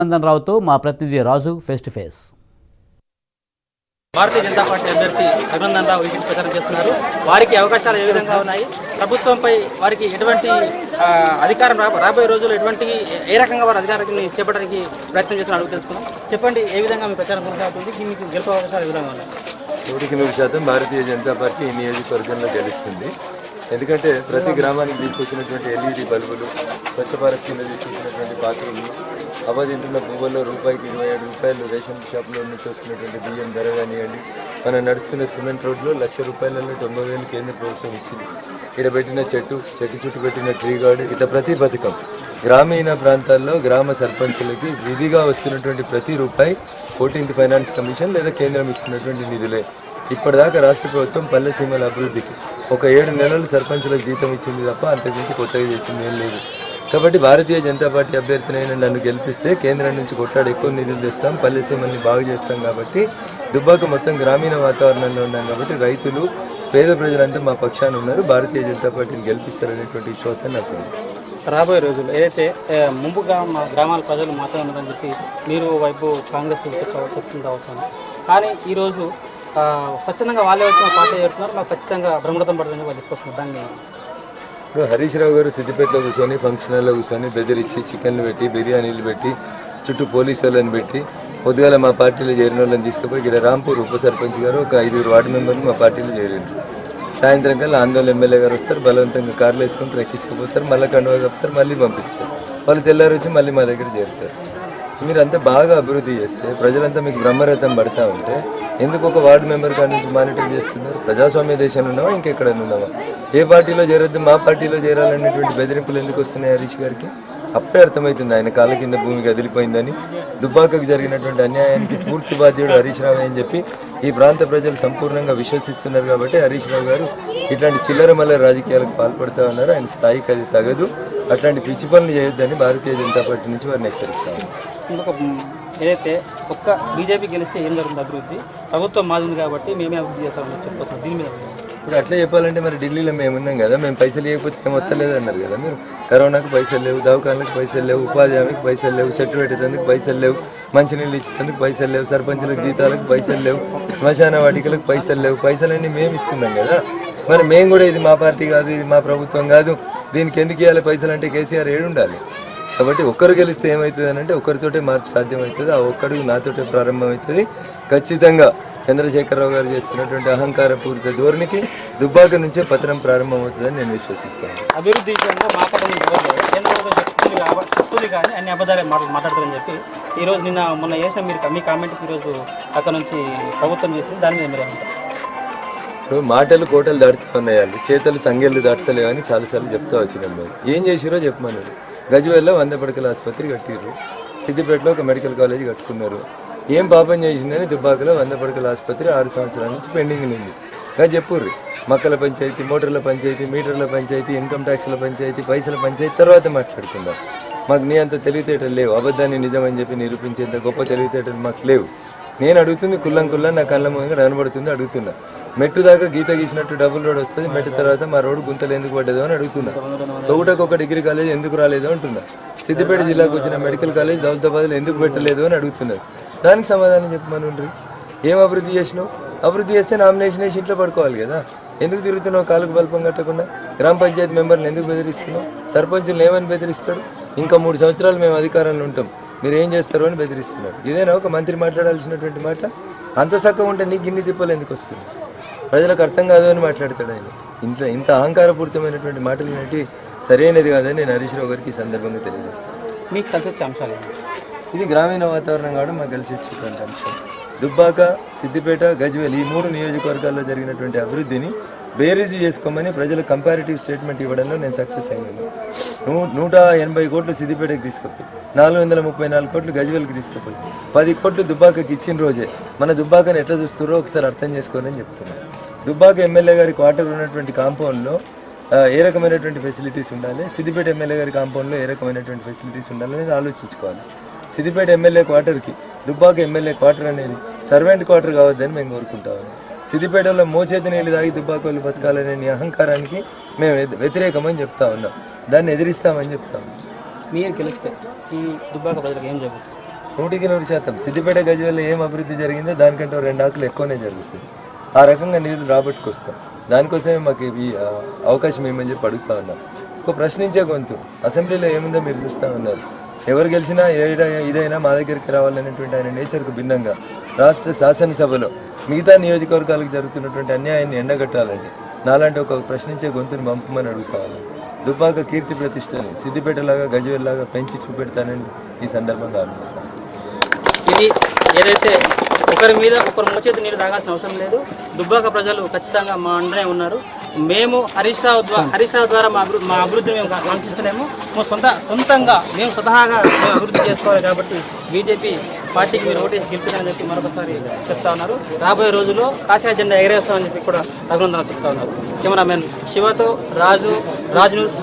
నందన్ రావుతో మా ప్రతినిధి Raju face to face. Bharatiya Janata Party అభ్యర్థి రఘునందన్ రావు ఇంటికి ప్రచారం చేస్తున్నారు. వారికి అవకాశాలు ఏ విధంగా ఉన్నాయి, ప్రభుత్వంపై వారికి ఎటువంటి అధికారం రాబోయే రోజుల్లో ఏ రకంగా వారు అధికారాన్ని చేపట్టడానికి ప్రయత్నం చేస్తున్నారు అడుగు తెలుసుకున్నాం. చెప్పండి, ఏ విధంగా మీ ప్రచారం కొనసాగుతుంది, మీకు గెలుపు అవకాశాలు ఏ విధంగా ఉన్నాయి? 100% భారతీయ జనతా పార్టీ ఈ నియోజకవర్గంలో గెలుస్తుంది. ఎందుకంటే ప్రతి గ్రామానికి తీసుకొచ్చినటువంటి ఎల్ఈడి బల్బులు, స్వచ్ఛ భారత్ కింద తీసుకొచ్చినటువంటి పాత్రలు, అవధింటున్న పువ్వుల్లో రూపాయికి 27 రూపాయలు రేషన్ షాప్లో నుంచి వస్తున్నటువంటి బియ్యం ధర కానివ్వండి, మనం నడుస్తున్న సిమెంట్ రోడ్లో ₹1,00,000 90,000 కేంద్ర ప్రభుత్వం ఇచ్చింది. ఇక్కడ పెట్టిన చెట్టు చుట్టూ పెట్టిన ట్రీ గార్డు, ఇట్లా ప్రతి పథకం గ్రామీణ ప్రాంతాల్లో గ్రామ సర్పంచులకి విధిగా వస్తున్నటువంటి ప్రతి రూపాయి 14th ఫైనాన్స్ కమిషన్ లేదా కేంద్రం ఇస్తున్నటువంటి నిధులే. ఇప్పటిదాకా రాష్ట్ర ప్రభుత్వం పల్లె సీమల అభివృద్ధికి ఒక 7 నెలలు సర్పంచులకు జీతం ఇచ్చింది తప్ప అంతకుమించి కొత్తగా చేసింది ఏం లేదు. కాబట్టి భారతీయ జనతా పార్టీ అభ్యర్థినైనా నన్ను గెలిపిస్తే కేంద్రం నుంచి కొట్లాడి ఎక్కువ నిధులు తెస్తాం, పల్లె సీమల్ని బాగు చేస్తాం. కాబట్టి దుబ్బాక మొత్తం గ్రామీణ వాతావరణంలో ఉన్నాం కాబట్టి రైతులు, పేద ప్రజలంతా మా పక్షాన ఉన్నారు. భారతీయ జనతా పార్టీని గెలిపిస్తారనేటువంటి విశ్వాసం నాకు ఉంది. రాబోయే రోజుల్లో ఏదైతే ముంపుగా మా గ్రామాల ప్రజలు మాత్రమే ఉన్నారని చెప్పి మీరు వైపు కాంగ్రెస్ చెప్తుంది అవసరం, కానీ ఈరోజు స్వచ్ఛందంగా వాళ్ళే వచ్చిన పార్టీ చేస్తున్నారు, మాకు ఖచ్చితంగా బ్రహ్మరథం పడుతుందని వాళ్ళు తీసుకొస్తున్నారు. దాన్ని ఇప్పుడు హరీష్ రావు గారు సిద్దిపేటలో కూర్చొని ఫంక్షన్ హాల్లో కూర్చొని బెదిరించి చికెన్లు పెట్టి, బిర్యానీలు పెట్టి, చుట్టూ పోలీసు వాళ్ళని పెట్టి, పొద్దుగాల మా పార్టీలో చేరిన వాళ్ళని తీసుకుపోయి ఇక్కడ రాంపూర్ ఉప సర్పంచ్ గారు ఒక 5 వార్డు మెంబర్లు మా పార్టీలో చేరారు. సాయంత్రం కల్లా ఆందోళన ఎమ్మెల్యే గారు వస్తారు, బలవంతంగా కార్లు వేసుకొని రెక్కించుకుపోతారు, మళ్ళీ కండువా కప్పుతారు, మళ్ళీ పంపిస్తారు. వాళ్ళు తెల్లారు వచ్చి మళ్ళీ మా దగ్గర చేరుతారు. మీరంతా బాగా అభివృద్ధి చేస్తే, ప్రజలంతా మీకు బ్రహ్మరథం పడతా ఉంటే ఎందుకు ఒక వార్డు మెంబర్ కాడి నుంచి మానిటర్ చేస్తున్నారు? ప్రజాస్వామ్య దేశంలో ఉన్నావా, ఇంకెక్కడన్నా ఉన్నావా? ఏ పార్టీలో చేరొద్దు, మా పార్టీలో చేరాలనేటువంటి బెదిరింపులు ఎందుకు వస్తున్నాయి హరీష్ గారికి? అప్పుడే అర్థమవుతుంది ఆయన కాళ్ళ కింద భూమి కదిలిపోయిందని. దుబ్బాకకు జరిగినటువంటి అన్యాయానికి పూర్తి బాధ్యుడు హరీష్ రావు అని చెప్పి ఈ ప్రాంత ప్రజలు సంపూర్ణంగా విశ్వసిస్తున్నారు. కాబట్టి హరీష్ రావు గారు ఇట్లాంటి చిల్లర మల్లర రాజకీయాలకు పాల్పడుతూ ఉన్నారు. ఆయన స్థాయికి అది తగదు. అట్లాంటి పిచ్చి పనులు చేయొద్దని భారతీయ జనతా పార్టీ నుంచి వారిని హెచ్చరిస్తాము. ఇంకొక ఏదైతే ఒక్క బీజేపీ గెలిస్తే ఏం జరుగుతుంది అభివృద్ధి, ప్రభుత్వం మారింది కాబట్టి మేమే అభివృద్ధి చేస్తామని చెప్పిపోతున్నాం. దీని మీద ఇప్పుడు అట్లా చెప్పాలంటే మరి ఢిల్లీలో మేము ఉన్నాం కదా, మేము పైసలు ఇవ్వకపోతే ఏం వస్తలేదు అన్నారు కదా మీరు. కరోనాకు పైసలు లేవు, దవాఖానలకు పైసలు లేవు, ఉపాధి హామీకి పైసలు లేవు, చెట్టు పెట్టేందుకు పైసలు లేవు, మంచినీళ్ళు ఇచ్చేందుకు పైసలు లేవు, సర్పంచులకు జీతాలకు పైసలు లేవు, శ్మశాన వాటికలకు పైసలు లేవు. పైసలన్నీ మేము ఇస్తున్నాం కదా. మరి మేము కూడా ఇది మా పార్టీ కాదు, ఇది మా ప్రభుత్వం కాదు, దీనికి ఎందుకు ఇవ్వాలి పైసలు అంటే కేసీఆర్ ఏడు ఉండాలి. కాబట్టి ఒక్కరు గెలిస్తే ఏమవుతుంది అని అంటే ఒకరితోటే మార్పు సాధ్యమవుతుంది. ఆ ఒక్కడికి నాతోటే ప్రారంభమవుతుంది. ఖచ్చితంగా చంద్రశేఖరరావు గారు చేస్తున్నటువంటి అహంకారపూరిత ధోరణికి దుబ్బాక నుంచే పతనం ప్రారంభమవుతుందని నేను విశ్వసిస్తాను. అభివృద్ధి విషయంలో చెప్తుంది కానీ అన్ని అబద్ధాలే మాట్లాడుతుందని చెప్పి ఈరోజు మొన్న చేసిన మీరు మీ కామెంట్కి ఈరోజు అక్కడ నుంచి ప్రభుత్వం చేసింది, దాని మీద మీరు ఇప్పుడు మాటలు కోటలు దాటుతూ ఉన్నాయి, చేతలు తంగేళ్ళు దాటుతలేవు అని చాలాసార్లు చెప్తా వచ్చినాం. మేము ఏం చేసిరో చెప్పమన్నారు. గజ్వేల్లో 100 పడకల ఆసుపత్రి కట్టిర్రు, సిద్దిపేటలో ఒక మెడికల్ కాలేజ్ కట్టుకున్నారు. ఏం పాపం చేసిందని దుబ్బాకలో 100 పడకల ఆసుపత్రి 6 సంవత్సరాల నుంచి పెండింగ్ ఉంది. గా చెప్పుర్రి, మక్కల పంచాయతీ, మోటార్ల పంచాయతీ, మీటర్ల పంచాయతీ, ఇన్కమ్ ట్యాక్స్ల పంచాయతీ, పైసల పంచాయతీ తర్వాత మాట్లాడుకుందాం. మాకు నీ అంత తెలివితేటలు లేవు, అబద్ధాన్ని నిజమని చెప్పి నిరూపించేంత గొప్ప తెలివితేటలు మాకు లేవు. నేను అడుగుతుంది కుల్లం నా కళ్ళ ముందు కనబడుతుంది అడుగుతున్నా. మెట్టు దాకా గీత గీసినట్టు డబుల్ రోడ్ వస్తుంది, మెట్టు తర్వాత మా రోడ్డు గుంతలు ఎందుకు పడ్డదో అని అడుగుతున్నా. ఒకటొక డిగ్రీ కాలేజ్ ఎందుకు రాలేదో అంటున్నా. సిద్దిపేట జిల్లాకు వచ్చిన మెడికల్ కాలేజ్ దౌలతాబాద్లో ఎందుకు పెట్టలేదు అని అడుగుతున్నారు. దానికి సమాధానం చెప్పమని. ఏం అభివృద్ధి చేసినావు? అభివృద్ధి చేస్తే నామినేషన్ వేసి ఇంట్లో పడుకోవాలి కదా. ఎందుకు తిరుగుతున్నావు కాలుకు బల్పం కట్టకుండా? గ్రామ పంచాయతీ మెంబర్ని ఎందుకు బెదిరిస్తున్నావు? సర్పంచులను ఏమని బెదిరిస్తాడు? ఇంకా 3 సంవత్సరాలు మేము అధికారంలో ఉంటాం, మీరు ఏం చేస్తారు అని బెదిరిస్తున్నారు. ఇదేనా ఒక మంత్రి మాట్లాడాల్సినటువంటి మాట? అంత చక్కగా ఉంటే నీకు ఇన్ని తిప్పలు ఎందుకు వస్తుంది? ప్రజలకు అర్థం కాదు అని మాట్లాడతాడు ఆయన. ఇంత అహంకారపూరితమైనటువంటి మాటలు అనేవి సరైనది కాదని నేను హరీష్ రావు గారికి ఈ సందర్భంగా తెలియజేస్తాను. మీకు కలిసి వచ్చే అంశాలు ఇది గ్రామీణ వాతావరణం కావడం మాకు కలిసి వచ్చేటువంటి అంశం. దుబ్బాక, సిద్దిపేట, గజ్వేల్ ఈ 3 నియోజకవర్గాల్లో జరిగినటువంటి అభివృద్ధిని బేరీజు చేసుకోమని ప్రజలకు కంపారిటివ్ స్టేట్మెంట్ ఇవ్వడంలో నేను సక్సెస్ అయినాను. 180 కోట్లు సిద్దిపేటకి తీసుకుపోయి, 434 కోట్లు గజ్వేల్కి తీసుకుపోయి, 10 కోట్లు దుబ్బాకకి ఇచ్చిన రోజే మన దుబ్బాకని ఎట్లా చూస్తారో ఒకసారి అర్థం చేసుకోవాలని చెప్తున్నాను. దుబ్బాక ఎమ్మెల్యే గారి క్వార్టర్ ఉన్నటువంటి కాంపౌండ్లో ఏ రకమైనటువంటి ఫెసిలిటీస్ ఉండాలి, సిద్దిపేట ఎమ్మెల్యే గారి కాంపౌండ్లో ఏ రకమైనటువంటి ఫెసిలిటీస్ ఉండాలనేది ఆలోచించుకోవాలి. సిద్దిపేట ఎమ్మెల్యే క్వార్టర్కి దుబ్బాక ఎమ్మెల్యే క్వార్టర్ అనేది సర్వెంట్ క్వార్టర్ కావద్దని మేము కోరుకుంటాము. సిద్దిపేటలో మోచేతి నీళ్ళు తాగి దుబ్బాకోళ్ళు బతకాలనే నీ అహంకారానికి మేము వ్యతిరేకమని చెప్తా ఉన్నాం. దాన్ని ఎదిరిస్తామని చెప్తాము. మీరు గెలిస్తే ఈ దుబ్బాక ప్రజలకు ఏం జరుగుతుంది? 100% సిద్దిపేట గజ్వేల్లో ఏం అభివృద్ధి జరిగిందో దానికంటే 2 ఆకులు ఎక్కువనే జరుగుతుంది. ఆ రకంగా నిధులు రాబట్టుకొస్తాం. దానికోసమే మాకు ఈ అవకాశం ఏమని చెప్పి అడుగుతా ఉన్నాం. ఒక ప్రశ్నించే గొంతు అసెంబ్లీలో ఏముందో మీరు చూస్తూ ఉన్నారు. ఎవరు గెలిచినా ఇదైనా మా దగ్గరికి రావాలనేటువంటి ఆయన నేచర్కు భిన్నంగా రాష్ట్ర శాసనసభలో మిగతా నియోజకవర్గాలకు జరుగుతున్నటువంటి అన్యాయాన్ని ఎండగట్టాలంటే నాలాంటి ఒక ప్రశ్నించే గొంతుని పంపమని అడుగుతా ఉన్నాను. దుబ్బాక కీర్తి ప్రతిష్టని సిద్దిపేటలాగా గజ్వేల్లాగా పెంచి చూపెడతానని ఈ సందర్భంగా ఆలోచిస్తాను. ఇది ఏదైతే ఒకరి మీద ఒకరు మోచేతి నీళ్ళు తాగాల్సిన అవసరం లేదు. దుబ్బాక ప్రజలు ఖచ్చితంగా మా అండనే ఉన్నారు. మేము హరీష్ రావు ద్వారా మా అభివృద్ధిని మేము కాంక్షిస్తున్నాము. సొంతంగా మేము స్వతహాగా మేము అభివృద్ధి చేసుకోవాలి కాబట్టి బీజేపీ పార్టీకి మీరు ఓటేసి గెలిపించాలని చెప్పి మరొకసారి చెప్తా ఉన్నారు. రాబోయే రోజుల్లో కాషాయ జెండా ఎగరేస్తామని చెప్పి కూడా రఘునందన చెప్తా ఉన్నారు. కెమెరామెన్ శివతో రాజు న్యూస్.